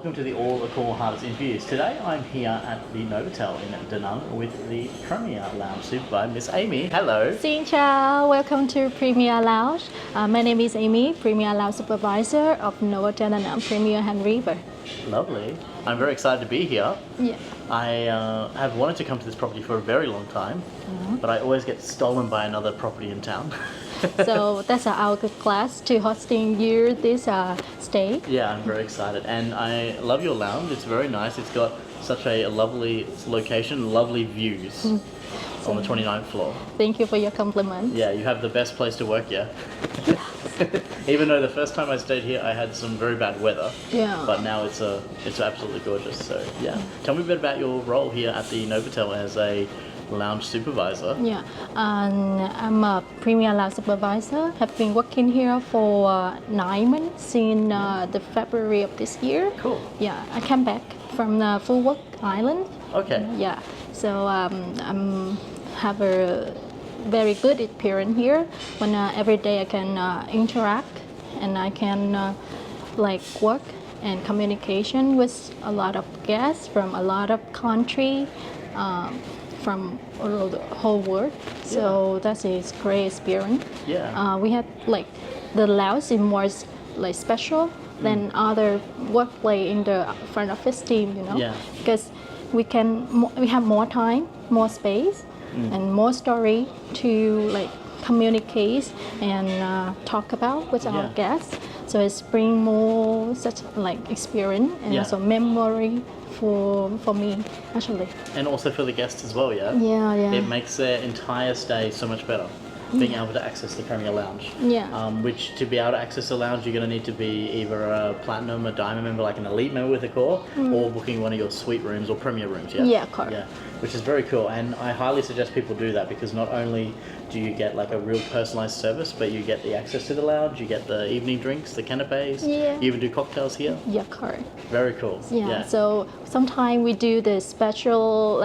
Welcome to the Accor Heartist Interviews. Today I'm here at the Novotel in Danang with the Premier Lounge Supervisor, Miss Amy. Hello. Xin chào, welcome to Premier Lounge. My name is Amy, Premier Lounge Supervisor of Novotel and Premier and River. Lovely. I'm very excited to be here. Yeah. I have wanted to come to this property for a very long time, but I always get stolen by another property in town. So that's our class to hosting you this stay. Yeah, I'm very excited. And I love your lounge. It's very nice. It's got such a lovely location, lovely views on the 29th floor. Thank you for your compliment. Yeah, you have the best place to work, yeah. Even though the first time I stayed here, I had some very bad weather. Yeah. But now it's absolutely gorgeous. So yeah, tell me a bit about your role here at the Novotel as a lounge supervisor. Yeah, I'm a Premier Lounge Supervisor. Have been working here for 9 months since the February of this year. Cool. Yeah, I came back from the Full Work Island. Okay. Yeah, so I'm have a very good experience here. When every day I can interact and I can like work and communication with a lot of guests from a lot of country. From the whole world, so that is great experience. Yeah. We have like the lounge is more like special than other workplace in the front office team, you know. Yeah. Because we have more time, more space, and more story to like communicate and talk about with our guests. So it's bring more such like experience and also memory for me actually. And also for the guests as well, yeah? Yeah, yeah. It makes their entire stay so much better, being able to access the Premier Lounge. Yeah. Which to be able to access the lounge, you're going to need to be either a platinum, a diamond member, like an elite member with Accor, or booking one of your suite rooms or premier rooms, yeah? Yeah, correct. Yeah, which is very cool. And I highly suggest people do that because not only do you get like a real personalized service, but you get the access to the lounge, you get the evening drinks, the canapes, Yeah. you even do cocktails here. Yeah, correct. Very cool. Yeah. So sometimes we do the special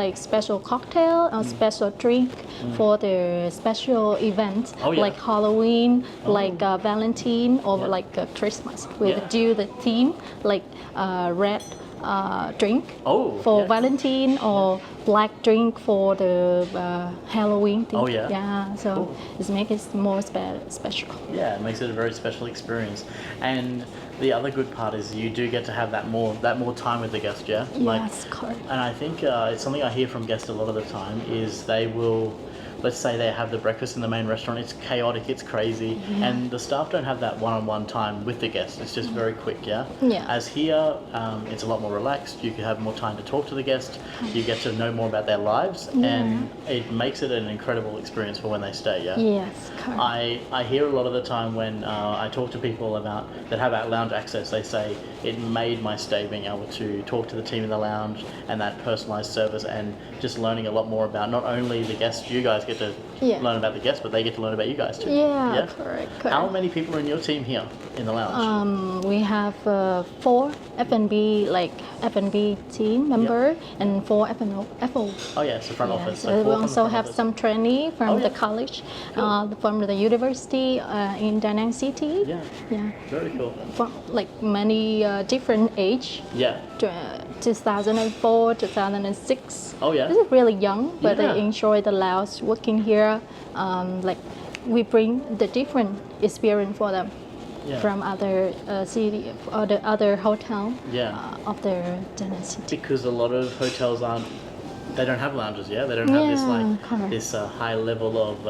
cocktail or special drink for the special events, like Halloween, like Valentine, or like Christmas. We do the theme like red drink for Valentine or black drink for the Halloween thing. Oh yeah. Yeah. So it makes it more special. Yeah, it makes it a very special experience. And the other good part is you do get to have that more time with the guest, yeah? Yes, correct. And I think it's something I hear from guests a lot of the time is they will, let's say they have the breakfast in the main restaurant, it's chaotic, it's crazy, and the staff don't have that one-on-one time with the guests. It's just very quick, yeah? Yeah. As here, it's a lot more relaxed. You can have more time to talk to the guest. You get to know more about their lives, and it makes it an incredible experience for when they stay, yeah? Yes, correct. I hear a lot of the time when I talk to people that have that lounge access, they say it made my stay being able to talk to the team in the lounge and that personalized service and just learning a lot more about not only the guests, you guys get to learn about the guests, but they get to learn about you guys too. Yeah, correct. How many people are in your team here in the lounge? We have 4 F&B team member and 4 F&O. Oh yeah, so front office. So we 4 from the also front have office. some trainee from the college, from the university in Danang City. Yeah. Yeah. Very cool. From like many different age. Yeah. 2004, 2006. Oh yeah. This is really young, but Yeah. they enjoy the lounge working here. Like we bring the different experience for them from other city or the other hotel of the Danang City. Because a lot of hotels they don't have lounges, yeah? They don't have this high level of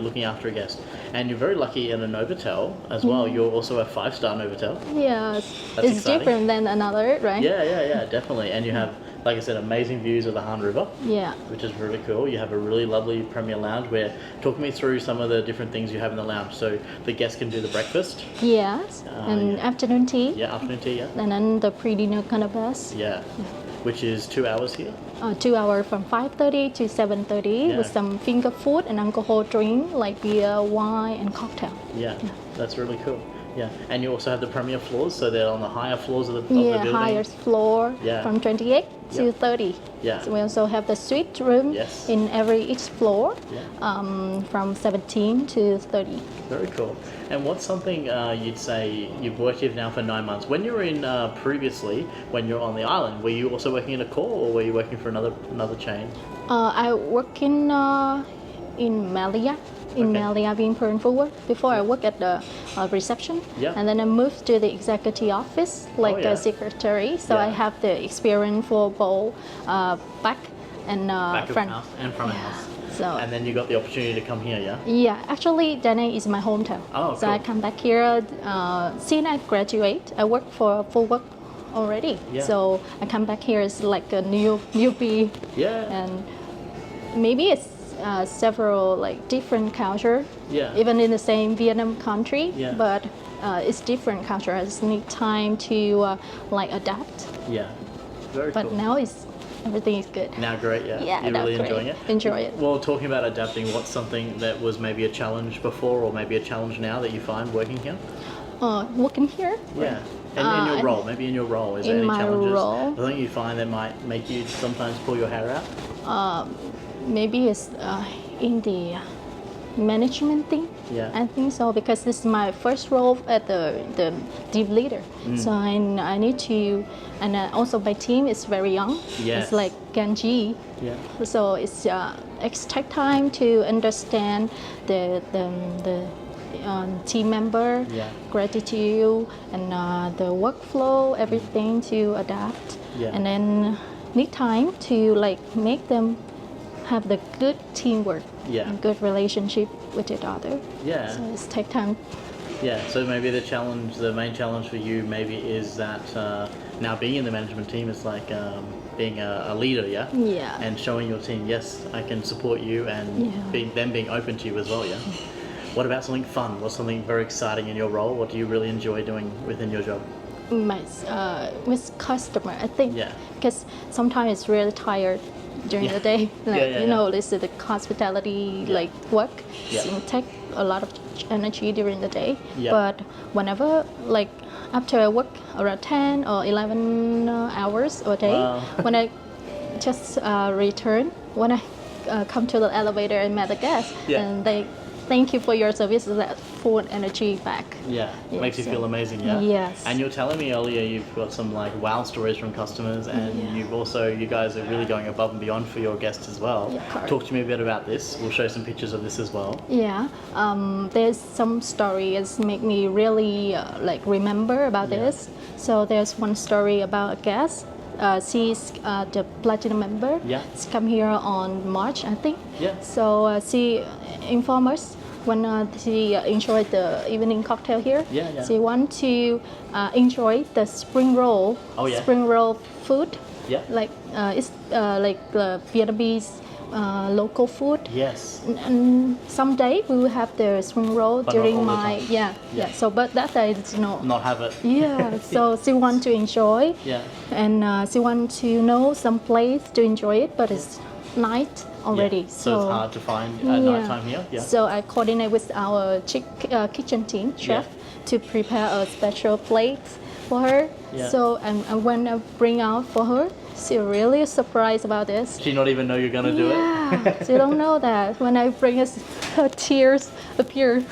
looking after a guest. And you're very lucky in a Novotel as well. You're also a 5-star Novotel. Yes, That's it's exciting. different than another, right? Yeah, definitely. And you have, like I said, amazing views of the Han River. Yeah. Which is really cool. You have a really lovely Premier Lounge where, talk me through some of the different things you have in the lounge. So the guests can do the breakfast. Yes, and afternoon tea. Yeah, afternoon tea, yeah. And then the pre-dinner canapes. Yeah. Which is 2 hours here. 2 hours from 5:30 to 7:30 with some finger food and alcohol drink like beer, wine, and cocktail. Yeah, that's really cool. Yeah, and you also have the premier floors, so they're on the higher floors of the Yeah, building. highest floor Yeah. from 28 to Yep. 30. Yeah. So we also have the suite room Yes. in each floor Yeah. from 17 to 30. Very cool. And what's something you'd say you've worked here now for 9 months? When you were in previously, when you were on the island, were you also working in Accor or were you working for another chain? I work in Malia. In Okay. Malia, being Perth forward. Before I work at the reception, Yeah. and then I moved to the executive office, like yeah. a secretary. So I Yeah. have the experience for both back and Back of front. house and front of Yeah. house. So And then you got the opportunity to come here, yeah? yeah, actually, Danang is my hometown. Oh, so I cool. come back here. Since I graduate, I work for full work already. Yeah. So I come back here as like a newbie, Yeah. and maybe it's several like different culture. Yeah. Even in the same Vietnam country, Yeah. but it's different culture. I just need time to like adapt. Yeah. Very But cool. now everything is good. Now great, yeah. Yeah, You're now really great. enjoying it? Enjoy it. Well, talking about adapting, what's something that was maybe a challenge before or maybe a challenge now that you find working here? Working here. Yeah. And in your and- role, maybe in your role, is there in any my challenges? role. I think you find that might make you sometimes pull your hair out? Maybe it's in the management thing. Yeah. I think so because this is my first role at the team leader. So I need to, and also my team is very young. Yes. It's like Ganji. Yeah. So it's take time to understand the team member, Yeah. gratitude, and the workflow, everything to adapt. Yeah. And then need time to like make them have the good teamwork Yeah. and good relationship with each other. Yeah. So it's take time. Yeah, so maybe the main challenge for you maybe is that now being in the management team is like being a leader, yeah? Yeah. And showing your team, yes, I can support you and Yeah. them being open to you as well, yeah? What about something fun? What's something very exciting in your role? What do you really enjoy doing within your job? With customer, I think, Yeah. because sometimes it's really tired during Yeah. the day. Like, yeah, you know, this is the hospitality like work. Yeah. It take a lot of energy during the day. Yeah. But whenever like after I work around 10 or 11 hours a day, Wow. when I just return, when I come to the elevator and met the guest, Yeah. and they thank you for your service, that full energy back. Yeah, Yeah, makes you so- feel amazing, yeah? Yes. And you're telling me earlier you've got some like wow stories from customers and Yeah. you guys are really going above and beyond for your guests as well. Yeah, correct. Talk to me a bit about this. We'll show some pictures of this as well. Yeah, there's some stories make me really like remember about Yeah. this. So there's one story about a guest. She's the platinum member. Yeah. She come here on March, I think. Yeah. So she informed us when she enjoyed the evening cocktail here. Yeah, yeah. She want to enjoy the spring roll. Oh, yeah. Spring roll food. Yeah. Like it's like the Vietnamese local food. Yes. And someday we will have the spring roll But not during all the my time. yeah. So but that day it's not. Not have it. Yeah. So she want to enjoy. Yeah. And she want to know some place to enjoy it, but it's night already. Yeah. So it's hard to find at night time here. Yeah. So I coordinate with our kitchen team chef to prepare a special plate for her. Yeah. So and when I bring out for her, she really surprised about this. She not even know you're gonna do it. Yeah, she don't know that when I bring us, her tears appear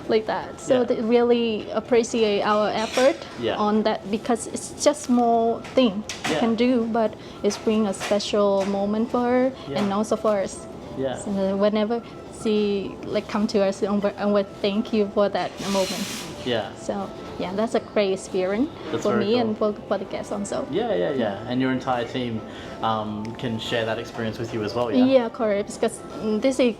like that. So Yeah. they really appreciate our effort Yeah. on that because it's just small thing we Yeah. can do, but it's bring a special moment for her Yeah. and also for us. Yeah. So whenever she like come to us, and we thank you for that moment. Yeah. So yeah, that's a great experience That's for very me cool. and for the guests also. Yeah. And your entire team can share that experience with you as well, yeah? Yeah, correct. Because this is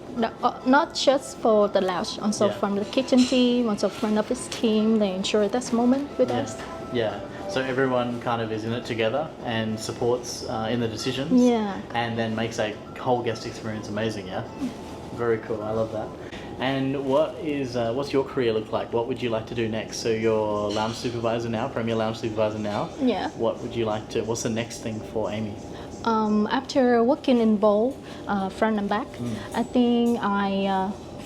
not just for the lounge, also Yeah. from the kitchen team, also front office team. They ensure this moment with us. Yeah. So everyone kind of is in it together and supports in the decisions. Yeah. And then makes a whole guest experience amazing, yeah? Very cool. I love that. And what's your career look like? What would you like to do next? So you're lounge supervisor now, Premier Lounge Supervisor now. Yeah. What's the next thing for Amy? After working in both front and back, I think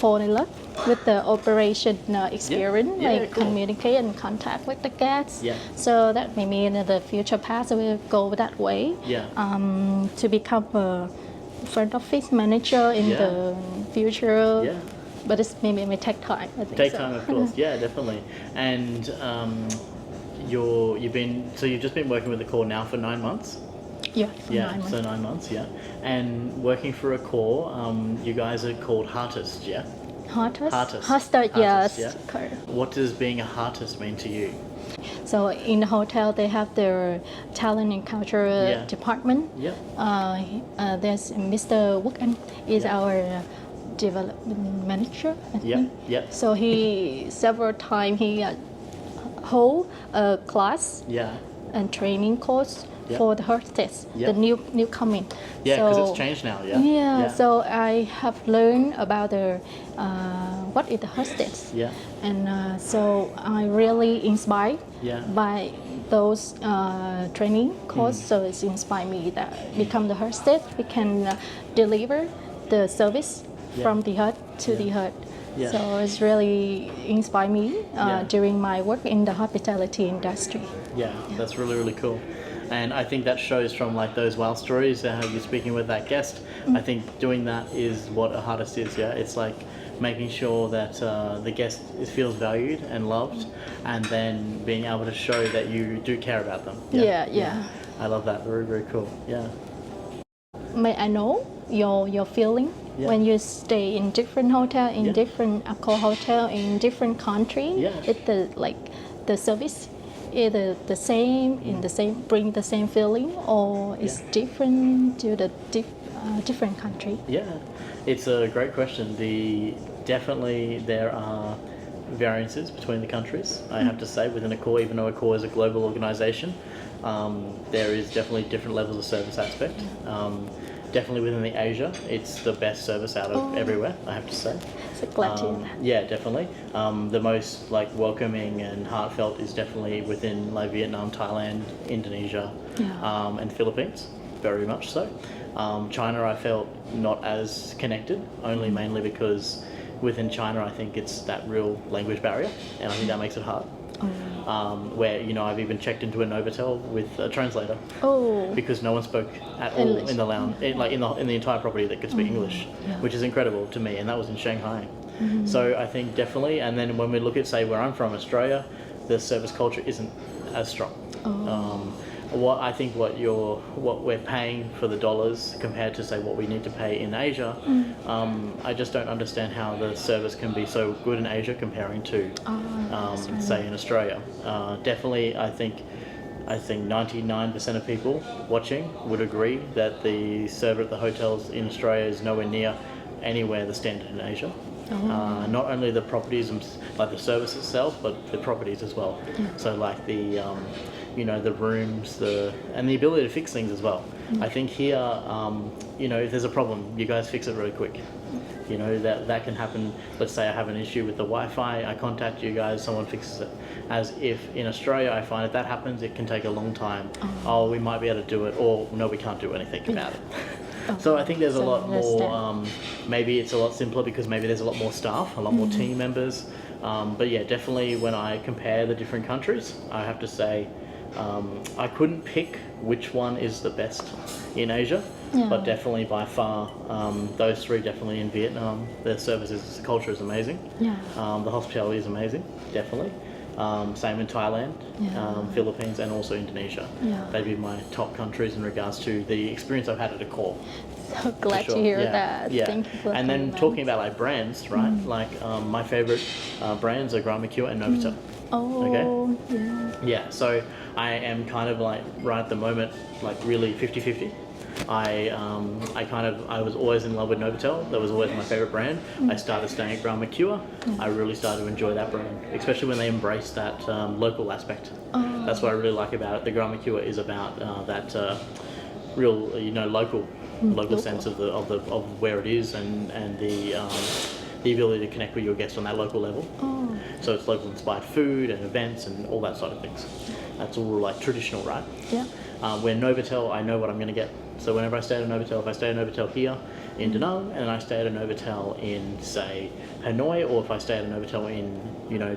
fall in love with the operation experience, Yeah, like cool. communicate and contact with the guests. Yeah. So that maybe in the future past will go that way. Yeah. To become a front office manager in Yeah. the future. Yeah. But it's maybe it may take time. I think Take so. time, of course. Yeah, definitely. And you've just been working with Accor now for 9 months. Yeah. Yeah, 9 months. so 9 months. Yeah, and working for Accor, you guys are called Heartist. Yeah. Heartist. Heartist. Heartist, yes. Yeah. Correct. What does being a Heartist mean to you? So in the hotel, they have their talent and culture Yeah. department. Yeah. There's Mr. Wook is Yeah. our development manager. I Yeah. think. Yeah. So he several times he hold a class Yeah. and training course Yeah. for the hostess, Yeah. the new coming. Yeah, because So- it's changed now. Yeah. Yeah, so I have learned about the what is the hostess. Yeah. And so I really inspired Yeah. by those training course. So it's inspired me that become the hostess. We can deliver the service Yeah. from the hut to Yeah. the hut. Yeah. So it's really inspired me Yeah. during my work in the hospitality industry. Yeah, that's really, really cool. And I think that shows from like those wow stories, how you're speaking with that guest. I think doing that is what a Heartist is, yeah? It's like making sure that the guest feels valued and loved, and then being able to show that you do care about them. Yeah. I love that, very, very cool, yeah. May I know your feeling Yeah. when you stay in different hotel, in Yeah. different Accor hotel, in different country? Yeah. Is the service either the same in the same bring the same feeling, or is Yeah. different to the different country? Yeah, it's a great question. Definitely there are variances between the countries, I have to say, within Accor, even though Accor is a global organisation. There is definitely different levels of service aspect. Definitely within the Asia, it's the best service out of everywhere, I have to say. So glad to hear that. Yeah, definitely. The most like welcoming and heartfelt is definitely within like Vietnam, Thailand, Indonesia, Yeah. and Philippines, very much so. China, I felt not as connected, only mainly because within China, I think it's that real language barrier, and I think that makes it hard. Where I've even checked into a Novotel with a translator Oh, because no one spoke at all English. in the lounge, in the entire property that could speak English, yeah. which is incredible to me, and that was in Shanghai. So I think definitely, and then when we look at say where I'm from, Australia, the service culture isn't as strong. What we're paying for the dollars compared to say what we need to pay in Asia, I just don't understand how the service can be so good in Asia comparing to say in Australia. Definitely, I think 99% of people watching would agree that the server at the hotels in Australia is nowhere near anywhere the standard in Asia. Not only the properties, like the service itself, but the properties as well. So like the rooms, and the ability to fix things as well. I think here, if there's a problem, you guys fix it really quick. That can happen. Let's say I have an issue with the Wi-Fi, I contact you guys, someone fixes it. As if in Australia, I find if that happens, it can take a long time. Oh, we might be able to do it, or no, we can't do anything about it. So I think there's a lot more, maybe it's a lot simpler because maybe there's a lot more staff, a lot more team members. But yeah, definitely when I compare the different countries, I have to say I couldn't pick which one is the best in Asia, but definitely by far, those three definitely in Vietnam, the services, the culture is amazing. Yeah. The hospitality is amazing, definitely. Same in Thailand, Philippines, and also Indonesia. Yeah. They'd be my top countries in regards to the experience I've had at Accor. So glad Sure. to hear Yeah. that. Yeah. Thank you for and then coming, talking about like brands, right? Like my favorite brands are Grand Mercure and Novotel. Oh, Okay. yeah. Yeah, so I am kind of like right at the moment, like really 50-50. I was always in love with Novotel. That was always my favorite brand. I started staying at Grand Mercure. I really started to enjoy that brand, especially when they embrace that local aspect. That's what I really like about it. The Grand Mercure is about that real, local sense of where it is and the ability to connect with your guests on that local level. So it's local inspired food and events and all that sort of things. That's all like traditional, right? Yeah. Where Novotel, I know what I'm going to get. So whenever I stay at a Novotel, if I stay at a Novotel here, in Danang and I stay at a Novotel in, say, Hanoi, or if I stay at a Novotel in,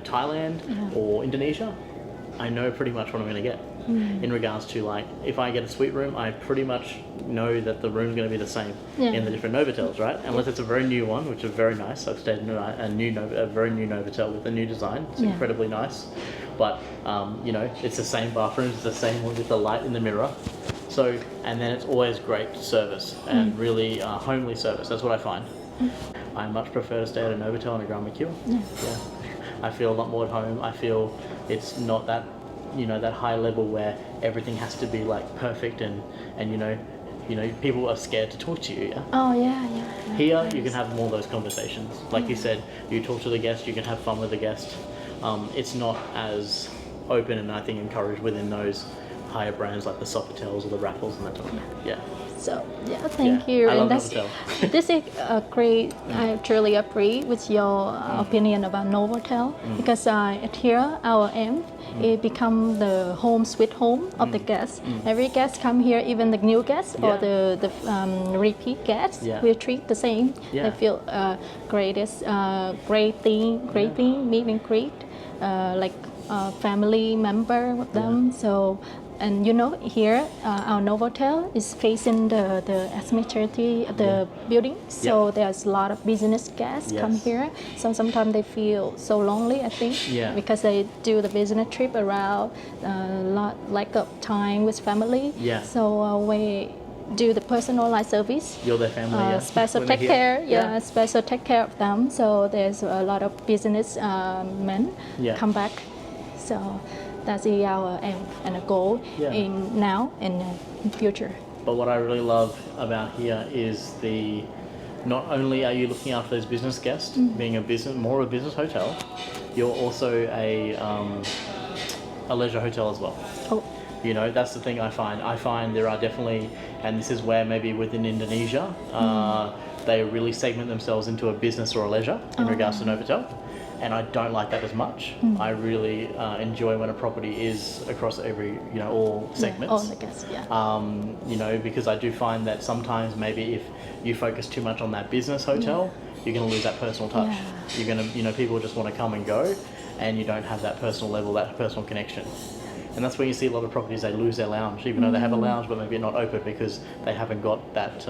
Thailand or Indonesia, I know pretty much what I'm going to get. In regards to, like, if I get a suite room, I pretty much know that the room's going to be the same in the different Novotels, right? Unless it's a very new one, which is very nice. I've stayed in a very new Novotel with a new design. It's incredibly nice. But, it's the same bathrooms, it's the same one with the light in the mirror. So, and then it's always great service and really homely service. That's what I find. I much prefer to stay at a Novotel in a Grand Mercure. Yeah. I feel a lot more at home. I feel it's not that, that high level where everything has to be like perfect and people are scared to talk to you. Yeah. Oh yeah. Here you can have more of those conversations. Like you said, you talk to the guest, you can have fun with the guest. It's not as open and I think encouraged within those higher brands like the Sofitels or the Raffles and that type of thing. Yeah. So thank you. I love and Novotel. This is a great. I truly agree with your opinion about Novotel because at here our aim it become the home sweet home of the guests. Every guest come here, even the new guests or the repeat guests, we treat the same. They feel great thing, meet and greet, like family member with them. So. And here our Novotel is facing the administrative the building, so there's a lot of business guests come here. So sometimes they feel so lonely, I think, because they do the business trip around, lack of time with family. So we do the personalized service. You're their family, special take care, special take care of them. So there's a lot of business men come back. So. That's our aim and a goal in now and in future. But what I really love about here is not only are you looking after those business guests, being more of a business hotel, you're also a leisure hotel as well. Oh. That's the thing I find. I find there are definitely, and this is where maybe within Indonesia, they really segment themselves into a business or a leisure in regards to Novotel. And I don't like that as much. I really enjoy when a property is across every, all segments. All the guests, because I do find that sometimes maybe if you focus too much on that business hotel, you're going to lose that personal touch. You're going to, people just want to come and go, and you don't have that personal level, that personal connection. And that's when you see a lot of properties, they lose their lounge, even though they have a lounge, but maybe not open because they haven't got that,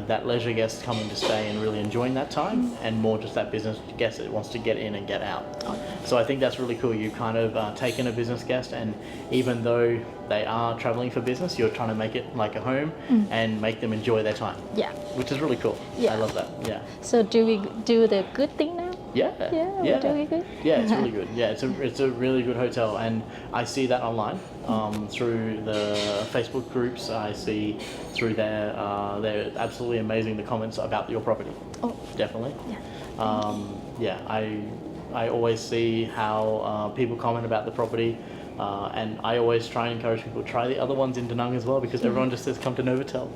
that leisure guest coming to stay and really enjoying that time, and more just that business guest that wants to get in and get out. So I think that's really cool. You've kind of taken a business guest, and even though they are traveling for business, you're trying to make it like a home and make them enjoy their time. Which is really cool. I love that. So do we do the good thing now? We're doing good. It's really good. It's a really good hotel, and I see that online through the Facebook groups. I see through they're absolutely amazing, the comments about your property. Definitely. I always see how people comment about the property. And I always try and encourage people to try the other ones in Danang as well, because everyone just says come to Novotel.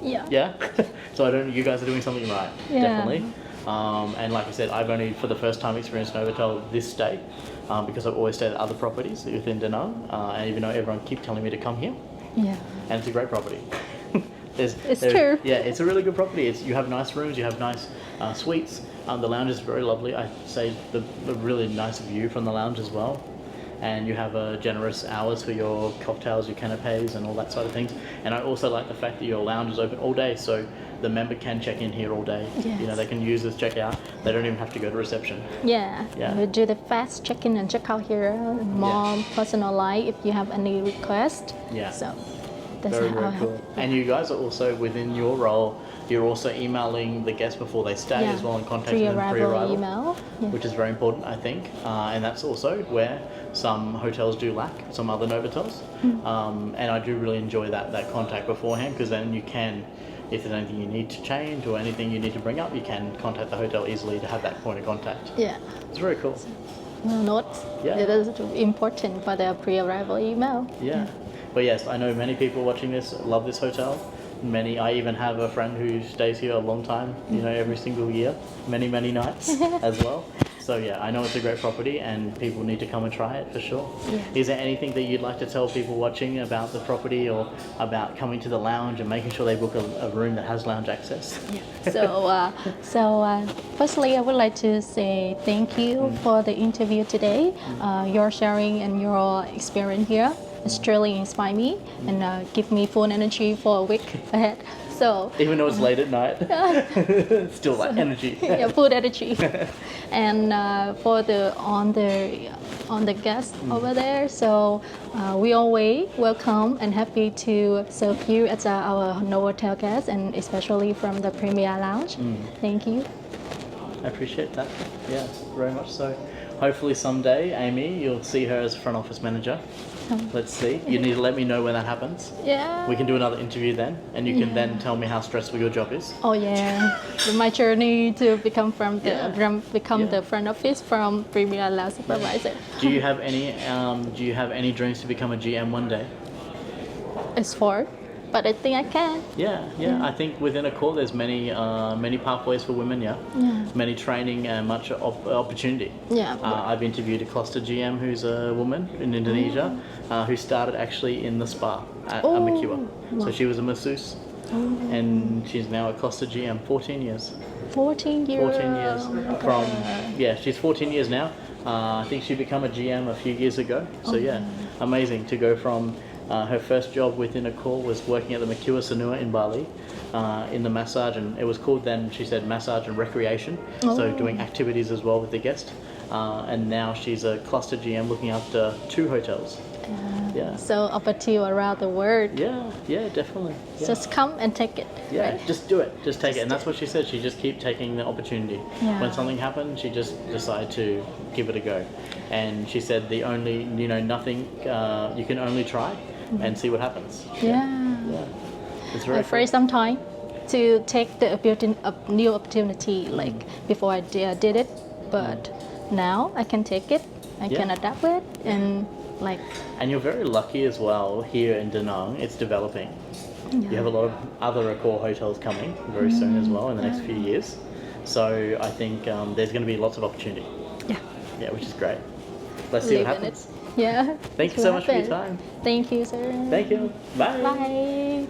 So you guys are doing something right. Definitely. And like I said, I've only for the first time experienced Novotel this stay, because I've always stayed at other properties within Danang, and even though everyone keeps telling me to come here, and it's a great property. It's true. It's a really good property. You have nice rooms, you have nice suites. The lounge is very lovely. I say the really nice view from the lounge as well. And you have generous hours for your cocktails, your canapes, and all that sort of things. And I also like the fact that your lounge is open all day, so the member can check in here all day. They can use this checkout. They don't even have to go to reception. We do the fast check-in and check-out here. More personalized if you have any request. So that's very how cool. And you guys are also, within your role, you're also emailing the guests before they stay as well, and contacting them pre-arrival email, which is very important, I think. And that's also where some hotels do lack, some other Novotels. And I do really enjoy that contact beforehand, because then you can, if there's anything you need to change or anything you need to bring up, you can contact the hotel easily to have that point of contact. It's very cool. Note. It is important for the pre-arrival email. But yes, I know many people watching this love this hotel. I even have a friend who stays here a long time, every single year, many nights as well. So yeah, I know it's a great property and people need to come and try it for sure. Yeah. Is there anything that you'd like to tell people watching about the property or about coming to the lounge and making sure they book a room that has lounge access? Yeah. So, firstly, I would like to say thank you for the interview today. Your sharing and your experience here has truly inspired me and give me full energy for a week ahead. So Even though it's late at night, still like energy. yeah, full energy. And for the on the guests over there, so we always welcome and happy to serve you as our Novotel guests, and especially from the Premier Lounge. Thank you. I appreciate that. Yeah, very much so. Hopefully someday, Amy, you'll see her as front office manager. Let's see. You need to let me know when that happens. Yeah. We can do another interview then, and you can then tell me how stressful your job is. Oh yeah, my journey to become Yeah. the front office from Premier Lounge Supervisor. Do you have any dreams to become a GM one day? It's hard, but I think I can. Yeah. I think within Accor there's many pathways for women. Yeah. Many training and much opportunity. Yeah. I've interviewed a cluster GM who's a woman in Indonesia, who started actually in the spa at Makua. So she was a masseuse, and she's now a cluster GM. 14 years. 14 years. 14 years from she's 14 years now. I think she became a GM a few years ago. So yeah, amazing to go from. Her first job within Accor was working at the Makua Sanua in Bali, in the massage, and it was called then, she said, massage and recreation, so doing activities as well with the guest. And now she's a cluster GM looking after 2 hotels. So up until around the world. Yeah, definitely. Yeah. Just come and take it. Yeah, Right? just do it. Just take it. And that's what she said. She just keep taking the opportunity. Yeah. When something happens, she just decided to give it a go. And she said the only, nothing, you can only try and see what happens. Yeah. It's very Afraid sometime to take the new opportunity, like before I did it, but now I can take it, I can adapt it, and like. And you're very lucky as well here in Danang. It's developing. You have a lot of other Accor hotels coming very soon as well in the next few years. So I think there's going to be lots of opportunity. Yeah, which is great. Let's see what happens. Yeah. Thank you so much for your time. Thank you, sir. Thank you. Bye. Bye.